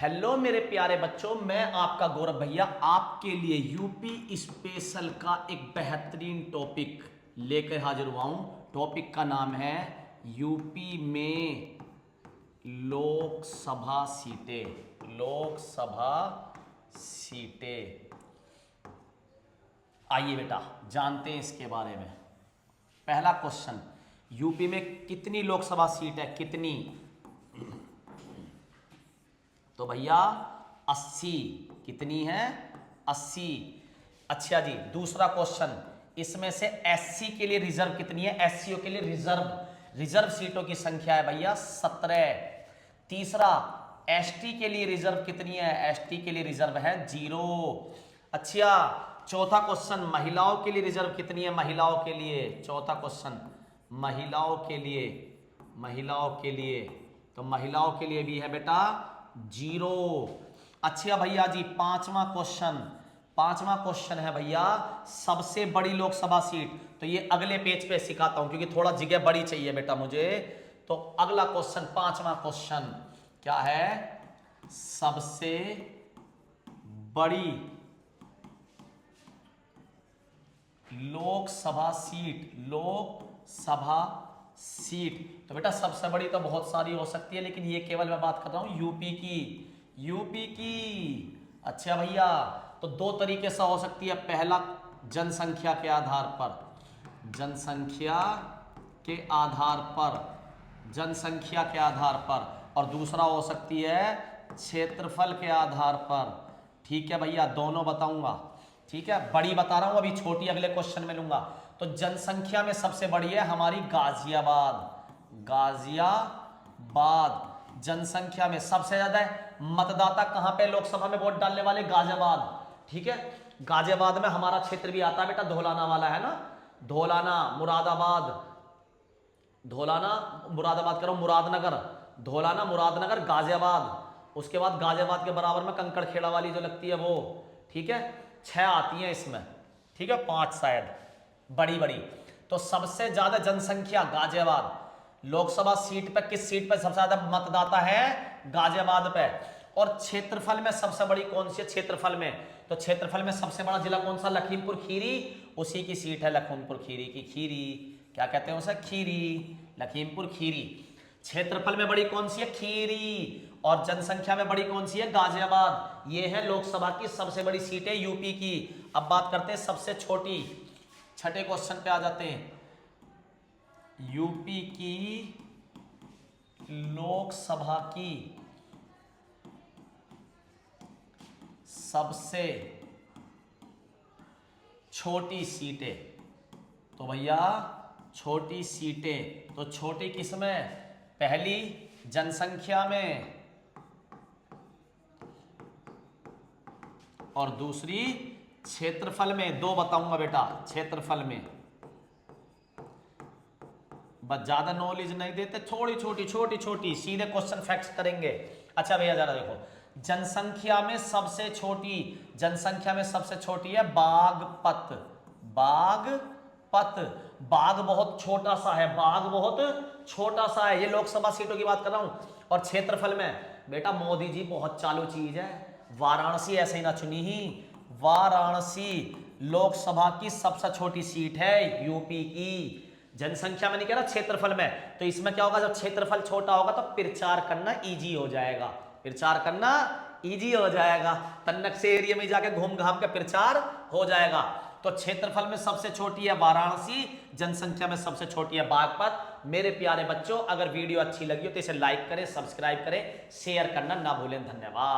Hello मेरे प्यारे बच्चों, मैं आपका गौरव भैया आपके लिए यूपी स्पेशल का एक बेहतरीन टॉपिक लेकर हाजिर हुआ हूं। टॉपिक का नाम है यूपी में लोकसभा सीटें। लोकसभा सीटें, आइए बेटा जानते हैं इसके बारे में। पहला क्वेश्चन, यूपी में कितनी लोकसभा सीट है? कितनी? तो भैया 80। कितनी है? 80। अच्छा जी, दूसरा क्वेश्चन, इसमें से एससी के लिए रिजर्व कितनी है? एससीओ के लिए रिजर्व सीटों की संख्या है भैया 17। तीसरा, एसटी के लिए रिजर्व कितनी है? एसटी के लिए रिजर्व है 0। अच्छा, चौथा क्वेश्चन, महिलाओं के लिए रिजर्व कितनी है? महिलाओं के लिए, चौथा क्वेश्चन, महिलाओं के लिए तो महिलाओं के लिए भी है बेटा 0। अच्छा भैया जी, पांचवा क्वेश्चन है भैया, सबसे बड़ी लोकसभा सीट। तो ये अगले पेज पे सिखाता हूं क्योंकि थोड़ा जगह बड़ी चाहिए बेटा मुझे। तो अगला क्वेश्चन, पांचवा क्वेश्चन क्या है? सबसे बड़ी लोकसभा सीट। तो बेटा सबसे बड़ी तो बहुत सारी हो सकती है, लेकिन ये केवल मैं बात कर रहा हूं यूपी की। अच्छा भैया, तो दो तरीके से हो सकती है। पहला, जनसंख्या के आधार पर, और दूसरा हो सकती है क्षेत्रफल के आधार पर। ठीक है भैया, दोनों बताऊंगा। ठीक है, बड़ी बता रहा हूं, अभी छोटी अगले क्वेश्चन में लूंगा। तो जनसंख्या में सबसे बड़ी है हमारी गाजियाबाद। जनसंख्या में सबसे ज्यादा है। मतदाता कहां पे लोकसभा में वोट डालने वाले? गाजियाबाद। ठीक है, गाजियाबाद में हमारा क्षेत्र भी आता है बेटा, धौलाना वाला है ना, धौलाना मुरादाबाद करो, धौलाना मुरादनगर गाजियाबाद। उसके बाद गाजियाबाद के बराबर में कंकड़खेड़ा वाली जो लगती है वो। ठीक है, 6 आती हैं इसमें। ठीक है, 5 शायद बड़ी। तो सबसे ज्यादा जनसंख्या गाजियाबाद। लोकसभा सीट पर, किस सीट पर सबसे ज्यादा मतदाता है? गाजियाबाद पे। और क्षेत्रफल में सबसे बड़ी कौन सी है? क्षेत्रफल में, तो क्षेत्रफल में सबसे बड़ा जिला कौन सा? लखीमपुर खीरी। उसी की सीट है लखीमपुर खीरी की। खीरी क्या कहते हैं उसे? खीरी, लखीमपुर खीरी। क्षेत्रफल में बड़ी कौन सी है? खीरी। और जनसंख्या में बड़ी कौन सी है? गाजियाबाद। ये है लोकसभा की सबसे बड़ी सीटें यूपी की। अब बात करते हैं सबसे छोटी। छठे क्वेश्चन पे आ जाते हैं। यूपी की लोकसभा की सबसे छोटी सीटें। तो भैया छोटी सीटें, तो छोटी किसमें? पहली जनसंख्या में और दूसरी क्षेत्रफल में। दो बताऊंगा बेटा, क्षेत्रफल में। बस ज्यादा नॉलेज नहीं देते, थोड़ी छोटी सीधे क्वेश्चन फैक्ट्स करेंगे। अच्छा भैया जरा देखो, जनसंख्या में सबसे छोटी है बागपत। बाग बहुत छोटा सा है। ये लोकसभा सीटों की बात कर रहा हूं। और क्षेत्रफल में बेटा मोदी जी बहुत चालू चीज है, वाराणसी ऐसे ही ना चुनी ही। वाराणसी लोकसभा की सबसे छोटी सीट है यूपी की। जनसंख्या में नहीं कह रहा, क्षेत्रफल में। तो इसमें क्या होगा, जब क्षेत्रफल छोटा होगा तो प्रचार करना इजी हो जाएगा। तन्नक से एरिया में जाके घूम घाम के प्रचार हो जाएगा। तो क्षेत्रफल में सबसे छोटी है वाराणसी, जनसंख्या में सबसे छोटी है बागपत। मेरे प्यारे बच्चों, अगर वीडियो अच्छी लगी हो तो इसे लाइक करें, सब्सक्राइब करें, शेयर करना ना भूलें। धन्यवाद।